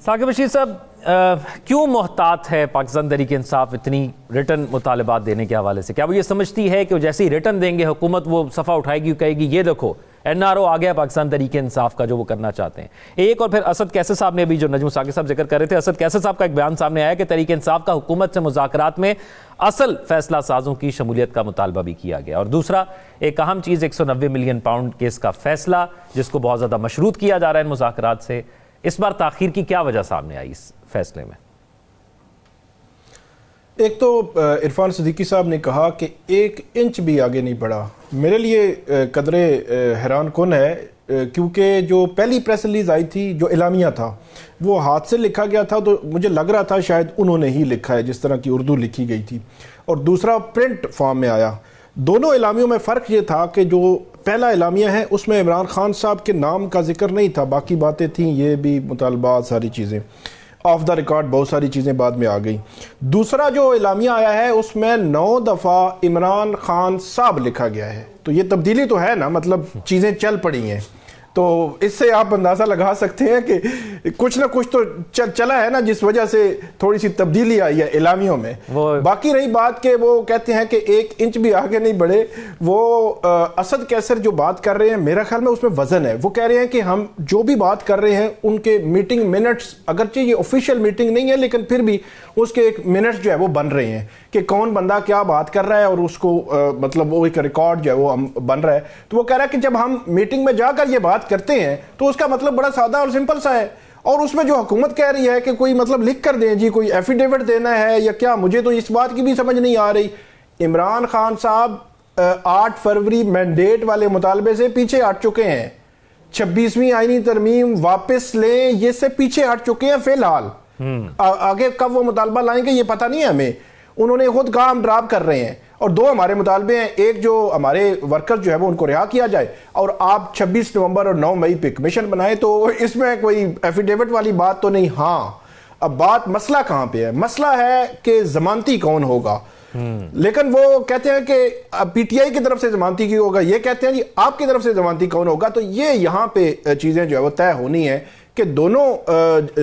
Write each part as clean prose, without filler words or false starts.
ثاقب رشید صاحب، کیوں محتاط ہے پاکستان تحریک انصاف اتنی ریٹن مطالبات دینے کے حوالے سے؟ کیا وہ یہ سمجھتی ہے کہ جیسے ہی ریٹن دیں گے حکومت وہ صفحہ اٹھائے گی، کہے گی یہ دیکھو این آر او آ گیا پاکستان تحریک انصاف کا جو وہ کرنا چاہتے ہیں؟ ایک اور پھر اسد کیسر صاحب نے ابھی جو نجم ثاقب صاحب ذکر کر رہے تھے، اسد کیسر صاحب کا ایک بیان سامنے آیا کہ تحریک انصاف کا حکومت سے مذاکرات میں اصل فیصلہ سازوں کی شمولیت کا مطالبہ بھی کیا گیا، اور دوسرا ایک اہم چیز 190 ملین پاؤنڈ کیس کا فیصلہ جس کو بہت زیادہ مشروط کیا جا رہا ہے ان مذاکرات سے، اس بار تاخیر کی کیا وجہ سامنے آئی اس فیصلے میں؟ ایک تو عرفان صدیقی صاحب نے کہا کہ 1 انچ بھی آگے نہیں بڑھا۔ میرے لیے قدرے حیران کن ہے، کیونکہ جو پہلی پریس ریلیز آئی تھی جو اعلامیہ تھا وہ ہاتھ سے لکھا گیا تھا، تو مجھے لگ رہا تھا شاید انہوں نے ہی لکھا ہے جس طرح کی اردو لکھی گئی تھی، اور دوسرا پرنٹ فارم میں آیا۔ دونوں اعلامیوں میں فرق یہ تھا کہ جو پہلا اعلامیہ ہے اس میں عمران خان صاحب کے نام کا ذکر نہیں تھا، باقی باتیں تھیں، یہ بھی مطالبات ساری چیزیں آف دا ریکارڈ، بہت ساری چیزیں بعد میں آ گئی۔ دوسرا جو اعلامیہ آیا ہے اس میں 9 دفعہ عمران خان صاحب لکھا گیا ہے، تو یہ تبدیلی تو ہے نا، مطلب چیزیں چل پڑی ہیں، تو اس سے آپ اندازہ لگا سکتے ہیں کہ کچھ نہ کچھ تو چلا ہے نا، جس وجہ سے تھوڑی سی تبدیلی آئی ہے اعلامیوں میں۔ باقی رہی بات کہ وہ کہتے ہیں کہ 1 انچ بھی آگے نہیں بڑھے، وہ اسد کیسر جو بات کر رہے ہیں میرا خیال میں اس میں وزن ہے۔ وہ کہہ رہے ہیں کہ ہم جو بھی بات کر رہے ہیں ان کے میٹنگ منٹس، اگرچہ یہ آفیشیل میٹنگ نہیں ہے لیکن پھر بھی اس کے ایک منٹس جو ہے وہ بن رہے ہیں کہ کون بندہ کیا بات کر رہا ہے، اور اس کو مطلب وہ ایک ریکارڈ جو ہے وہ بن رہا ہے۔ تو وہ کہہ رہا ہے کہ جب ہم میٹنگ میں جا کر یہ بات کرتے ہیں تو اس کا مطلب بڑا سادہ اور سمپل سا ہے، اور اس میں جو حکومت کہہ رہی ہے کہ کوئی مطلب لکھ کر دیں جی، کوئی ایفیڈیوٹ دینا ہے یا کیا، مجھے تو اس بات کی بھی سمجھ نہیں آ رہی۔ عمران خان صاحب 8 فروری مینڈیٹ والے مطالبے سے پیچھے ہٹ چکے ہیں، 26ویں آئینی ترمیم واپس لیں یہ سے پیچھے ہٹ چکے ہیں فی الحال۔ آگے کب وہ مطالبہ لائیں گے یہ پتہ نہیں ہے ہمیں، انہوں نے خود کہا ہم ڈراپ کر رہے ہیں، اور 2 ہمارے مطالبے ہیں، ایک جو ہمارے ورکر جو ہے وہ ان کو رہا کیا جائے، اور آپ 26 نومبر اور 9 مئی پہ کمیشن بنائیں، تو اس میں کوئی ایفیڈیوٹ والی بات تو نہیں۔ ہاں اب بات مسئلہ کہاں پہ ہے؟ مسئلہ ہے کہ ضمانتی کون ہوگا، لیکن وہ کہتے ہیں کہ پی ٹی آئی کی طرف سے ضمانتی کی ہوگا، یہ کہتے ہیں جی آپ کی طرف سے ضمانتی کون ہوگا۔ تو یہ یہاں پہ چیزیں جو ہے وہ طے ہونی ہے کہ دونوں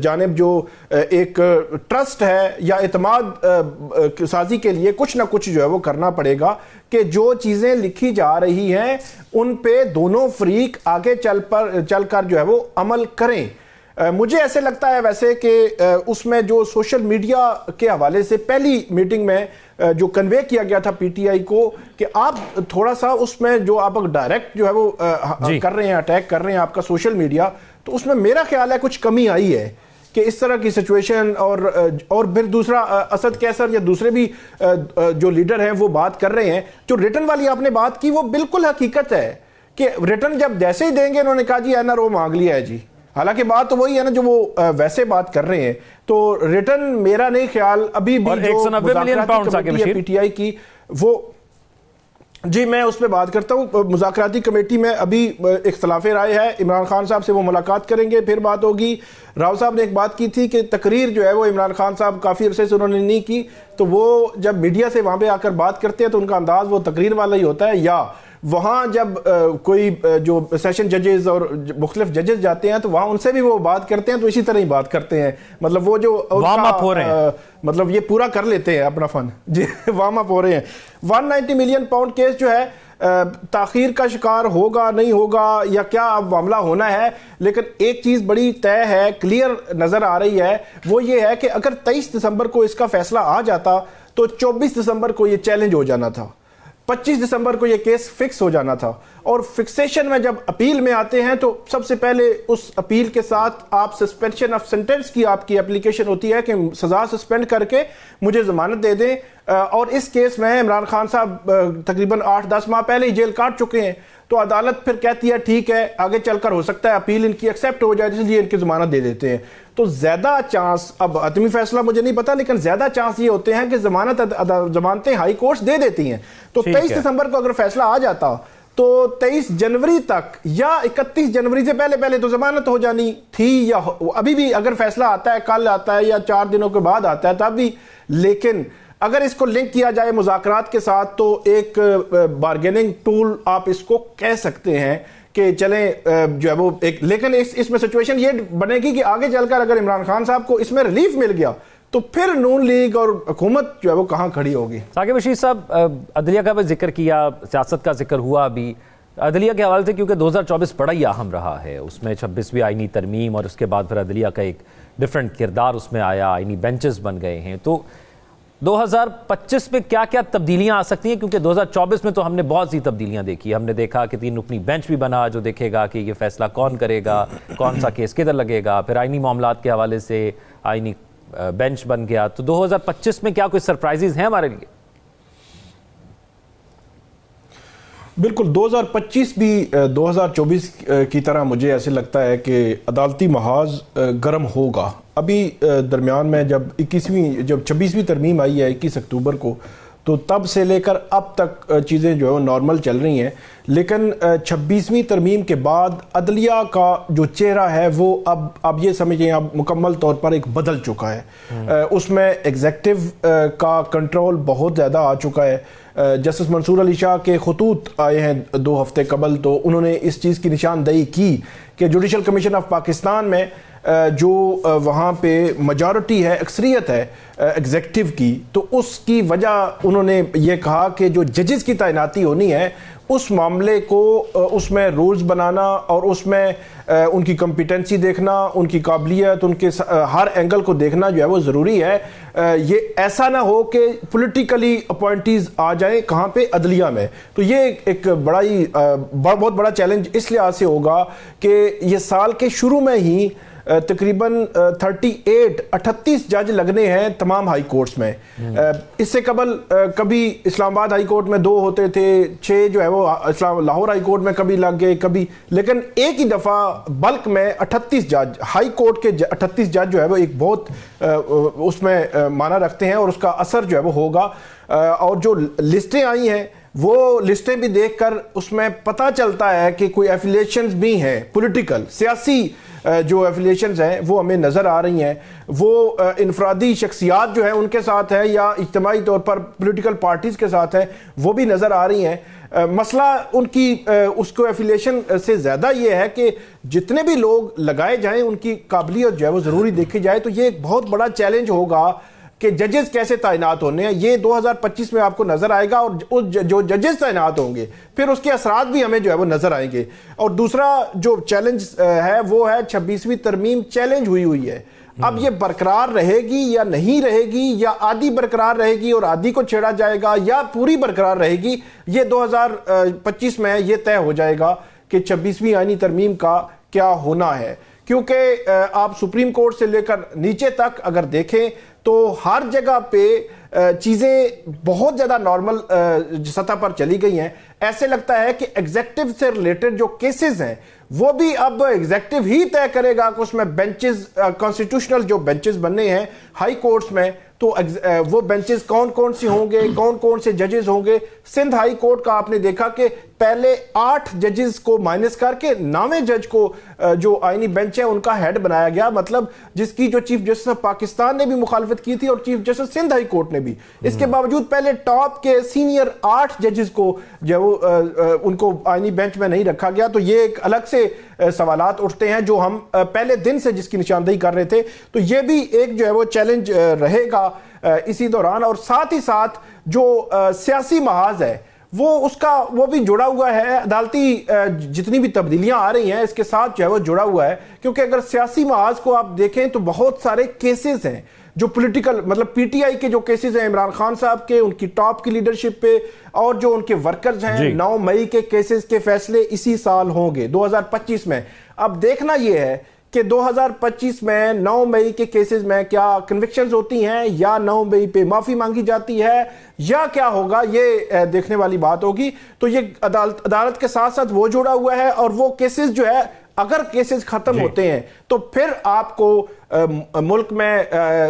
جانب جو ایک ٹرسٹ ہے یا اعتماد سازی کے لیے کچھ نہ کچھ جو ہے وہ کرنا پڑے گا کہ جو چیزیں لکھی جا رہی ہیں ان پہ دونوں فریق آگے چل کر جو ہے وہ عمل کریں۔ مجھے ایسے لگتا ہے ویسے کہ اس میں جو سوشل میڈیا کے حوالے سے پہلی میٹنگ میں جو کنوے کیا گیا تھا پی ٹی آئی کو کہ آپ تھوڑا سا اس میں جو آپ ڈائریکٹ جو ہے وہ کر رہے ہیں، اٹیک کر رہے ہیں آپ کا سوشل میڈیا، تو اس میں میرا خیال ہے کچھ کمی آئی ہے کہ اس طرح کی سچویشن، اور پھر دوسرا اسد کیسر یا دوسرے بھی جو لیڈر ہیں وہ بات کر رہے ہیں۔ جو ریٹن والی آپ نے بات کی وہ بالکل حقیقت ہے کہ ریٹن جب جیسے ہی دیں گے انہوں نے کہا جی این آر او مانگ لیا ہے جی، حالانکہ بات تو وہی ہے نا جو وہ ویسے بات کر رہے ہیں۔ تو ریٹن میرا نہیں خیال ابھی بھی جو مذاکراتی کمیٹی ہے پی ٹی آئی کی وہ، جی میں اس پہ بات کرتا ہوں، مذاکراتی کمیٹی میں ابھی اختلاف رائے ہے، عمران خان صاحب سے وہ ملاقات کریں گے، پھر بات ہوگی۔ راؤ صاحب نے ایک بات کی تھی کہ تقریر جو ہے وہ عمران خان صاحب کافی عرصے سے انہوں نے نہیں کی، تو وہ جب میڈیا سے وہاں پہ آ کر بات کرتے ہیں تو ان کا انداز وہ تقریر والا ہی ہوتا ہے، یا وہاں جب کوئی جو سیشن ججز اور مختلف ججز جاتے ہیں تو وہاں ان سے بھی وہ بات کرتے ہیں، تو اسی طرح ہی بات کرتے ہیں، مطلب وہ جو مطلب یہ پورا کر لیتے ہیں اپنا فن، جی وارم اپ ہو رہے ہیں۔ 190 ملین پاؤنڈ کیس جو ہے تاخیر کا شکار ہوگا نہیں ہوگا یا کیا اب معاملہ ہونا ہے، لیکن ایک چیز بڑی طے ہے، کلیئر نظر آ رہی ہے، وہ یہ ہے کہ اگر 23 دسمبر کو اس کا فیصلہ آ جاتا تو 24 دسمبر کو یہ چیلنج ہو جانا تھا، 25 دسمبر کو یہ کیس فکس ہو جانا تھا، اور فکسیشن میں جب اپیل میں آتے ہیں تو سب سے پہلے اس اپیل کے ساتھ آپ سسپینشن آف سینٹنس کی آپ کی اپلیکیشن ہوتی ہے کہ سزا سسپینڈ کر کے مجھے ضمانت دے دیں، اور اس کیس میں عمران خان صاحب تقریباً 8-10 ماہ پہلے ہی جیل کاٹ چکے ہیں، تو عدالت پھر کہتی ہے ٹھیک ہے آگے چل کر ہو سکتا ہے اپیل ان کی ایکسیپٹ ہو جائے، اس لیے ان کی ضمانت دے دیتے ہیں۔ تو زیادہ چانس، اب حتمی فیصلہ مجھے نہیں پتا، لیکن زیادہ چانس یہ ہوتے ہیں کہ ضمانتیں ہائی کورٹس دے دیتی ہیں۔ تو 23 دسمبر کو اگر فیصلہ آ جاتا تو 23 جنوری تک یا 31 جنوری سے پہلے تو ضمانت ہو جانی تھی، یا ابھی بھی اگر فیصلہ آتا ہے کل آتا ہے یا 4 دنوں کے بعد آتا ہے تب بھی، لیکن اگر اس کو لنک کیا جائے مذاکرات کے ساتھ تو ایک بارگیننگ ٹول آپ اس کو کہہ سکتے ہیں کہ چلیں جو ہے وہ ایک، لیکن اس میں سچویشن یہ بنے گی کہ آگے چل کر اگر عمران خان صاحب کو اس میں ریلیف مل گیا تو پھر نون لیگ اور حکومت جو ہے وہ کہاں کھڑی ہوگی. ثاقب رشید صاحب، عدلیہ کا بھی ذکر کیا، سیاست کا ذکر ہوا ابھی. عدلیہ کے حوالے سے کیونکہ 2024 بڑا ہی اہم رہا ہے، اس میں 26ویں آئینی ترمیم اور اس کے بعد پھر عدلیہ کا ایک ڈیفرنٹ کردار اس میں آیا، آئینی بینچز بن گئے ہیں. تو 2025 میں کیا کیا تبدیلیاں آ سکتی ہیں؟ کیونکہ 2024 میں تو ہم نے بہت سی تبدیلیاں دیکھی. ہم نے دیکھا کہ 3 رکنی بینچ بھی بنا جو دیکھے گا کہ یہ فیصلہ کون کرے گا، کون سا کیس کدھر لگے گا. پھر آئینی معاملات کے حوالے سے آئینی بینچ بن گیا. تو 2025 میں کیا کوئی سرپرائزز ہیں ہمارے لیے؟ بالکل 2025 بھی 2024 کی طرح مجھے ایسے لگتا ہے کہ عدالتی محاذ گرم ہوگا. ابھی درمیان میں جب 26ویں ترمیم آئی ہے 21 اکتوبر کو، تو تب سے لے کر اب تک چیزیں جو ہے نارمل چل رہی ہیں. لیکن 26ویں ترمیم کے بعد عدلیہ کا جو چہرہ ہے وہ اب یہ سمجھیں اب مکمل طور پر ایک بدل چکا ہے. اس میں ایگزیکٹو کا کنٹرول بہت زیادہ آ چکا ہے. جسٹس منصور علی شاہ کے خطوط آئے ہیں 2 ہفتے قبل، تو انہوں نے اس چیز کی نشاندہی کی کہ جوڈیشل کمیشن آف پاکستان میں جو وہاں پہ میجارٹی ہے، اکثریت ہے ایگزیکٹو کی، تو اس کی وجہ انہوں نے یہ کہا کہ جو ججز کی تعیناتی ہونی ہے اس معاملے کو اس میں رولز بنانا اور اس میں ان کی کمپیٹنسی دیکھنا، ان کی قابلیت، ان کے ہر اینگل کو دیکھنا جو ہے وہ ضروری ہے. یہ ایسا نہ ہو کہ پولیٹیکلی اپوائنٹیز آ جائیں کہاں پہ، عدلیہ میں. تو یہ ایک بڑا ہی بہت بڑا چیلنج اس لحاظ سے ہوگا کہ یہ سال کے شروع میں ہی تقریباً 38 جج لگنے ہیں تمام ہائی کورٹس میں. اس سے قبل کبھی اسلام آباد ہائی کورٹ میں 2 ہوتے تھے، 6 جو ہے وہ لاہور ہائی کورٹ میں کبھی لگ گئے کبھی، لیکن ایک ہی دفعہ بلک میں 38 جج، ہائی کورٹ کے 38 جج جو ہے وہ ایک بہت اس میں معنی رکھتے ہیں اور اس کا اثر جو ہے وہ ہوگا. اور جو لسٹیں آئی ہیں وہ لسٹیں بھی دیکھ کر اس میں پتہ چلتا ہے کہ کوئی ایفیلیشنز بھی ہیں، پولیٹیکل سیاسی جو ایفیلیشنز ہیں وہ ہمیں نظر آ رہی ہیں. وہ انفرادی شخصیات جو ہیں ان کے ساتھ ہے یا اجتماعی طور پر پولیٹیکل پارٹیز کے ساتھ ہے، وہ بھی نظر آ رہی ہیں. مسئلہ ان کی اس کو ایفیلیشن سے زیادہ یہ ہے کہ جتنے بھی لوگ لگائے جائیں ان کی قابلیت جو ہے وہ ضروری دیکھی جائے. تو یہ ایک بہت بڑا چیلنج ہوگا کہ ججز کیسے تعینات ہونے ہیں. یہ 2025 میں آپ کو نظر آئے گا، اور جو ججز تعینات ہوں گے پھر اس کے اثرات بھی ہمیں جو ہے وہ نظر آئیں گے. اور دوسرا جو چیلنج ہے وہ ہے 26ویں ترمیم چیلنج ہوئی ہے. اب یہ برقرار رہے گی یا نہیں رہے گی، یا آدھی برقرار رہے گی اور آدھی کو چھیڑا جائے گا، یا پوری برقرار رہے گی، یہ 2025 میں یہ طے ہو جائے گا کہ 26ویں آئینی ترمیم کا کیا ہونا ہے. کیونکہ آپ سپریم کورٹ سے لے کر نیچے تک اگر دیکھیں تو ہر جگہ پہ چیزیں بہت زیادہ نارمل سطح پر چلی گئی ہیں. ایسے لگتا ہے کہ ایگزیکٹو سے ریلیٹڈ جو کیسز ہیں وہ بھی اب ایگزیکٹو ہی طے کرے گا کہ اس میں بینچز، کانسٹیٹیوشنل جو بینچز بننے ہیں ہائی کورٹس میں، تو وہ بینچز کون سی ہوں گے، کون سے ججز ہوں گے. سندھ ہائی کورٹ کا آپ نے دیکھا کہ پہلے 8 ججز کو مائنس کر کے 9ویں جج کو جو آئینی بینچ ہے ان کا ہیڈ بنایا گیا، مطلب جس کی جو چیف جسٹس آف پاکستان نے بھی مخالفت کی تھی اور chief justice Sindh high court نے بھی. اس کے باوجود پہلے ٹاپ کے سینئر 8 ججز کو جو ان کو آئینی بینچ میں نہیں رکھا گیا. تو یہ ایک الگ سے سوالات اٹھتے ہیں جو ہم پہلے دن سے جس کی نشاندہی کر رہے تھے. تو یہ بھی ایک جو ہے وہ چیلنج رہے گا اسی دوران. اور ساتھ ہی ساتھ جو سیاسی محاذ ہے وہ بھی جڑا ہوا ہے. عدالتی جتنی بھی تبدیلیاں آ رہی ہیں اس کے ساتھ جو ہے وہ جڑا ہوا ہے. کیونکہ اگر سیاسی محاذ کو آپ دیکھیں تو بہت سارے کیسز ہیں جو پولیٹیکل، مطلب پی ٹی آئی کے جو کیسز ہیں عمران خان صاحب کے، ان کی ٹاپ کی لیڈرشپ پہ، اور جو ان کے ورکرز ہیں 9 مئی کے کیسز کے فیصلے اسی سال ہوں گے 2025 میں. اب دیکھنا یہ ہے کہ 2025 میں 9 مئی کے کیسز میں کیا کنوکشنز ہوتی ہیں، یا 9 مئی پہ معافی مانگی جاتی ہے، یا کیا ہوگا، یہ دیکھنے والی بات ہوگی. تو یہ عدالت کے ساتھ ساتھ وہ جڑا ہوا ہے. اور وہ کیسز جو ہے اگر کیسز ختم ہوتے ہیں تو پھر آپ کو ملک میں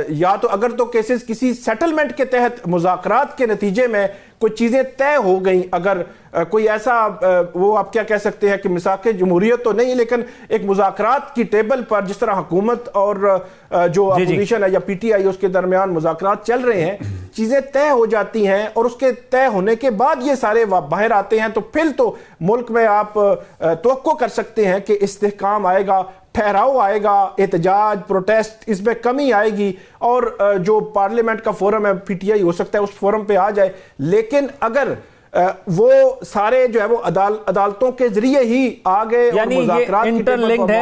یا تو اگر تو کیسز کسی سیٹلمنٹ کے تحت مذاکرات کے نتیجے میں کوئی چیزیں طے ہو گئیں، اگر کوئی ایسا وہ آپ کیا کہہ سکتے ہیں کہ میثاق جمہوریت تو نہیں لیکن ایک مذاکرات کی ٹیبل پر جس طرح حکومت اور جو اپوزیشن ہے یا پی ٹی آئی اس کے درمیان مذاکرات چل رہے ہیں، چیزیں طے ہو جاتی ہیں اور اس کے طے ہونے کے بعد یہ سارے باہر آتے ہیں تو پھر تو ملک میں آپ توقع کر سکتے ہیں کہ استحکام آئے گا، ٹھہراؤ آئے گا، احتجاج، پروٹیسٹ، اس میں کمی آئے گی اور جو پارلیمنٹ کا فورم ہے پی ٹی آئی ہو سکتا ہے اس فورم پہ آ جائے. لیکن اگر وہ سارے جو ہے وہ عدالتوں کے ذریعے ہی آگے یعنی یہ انٹر لنکڈ ہے.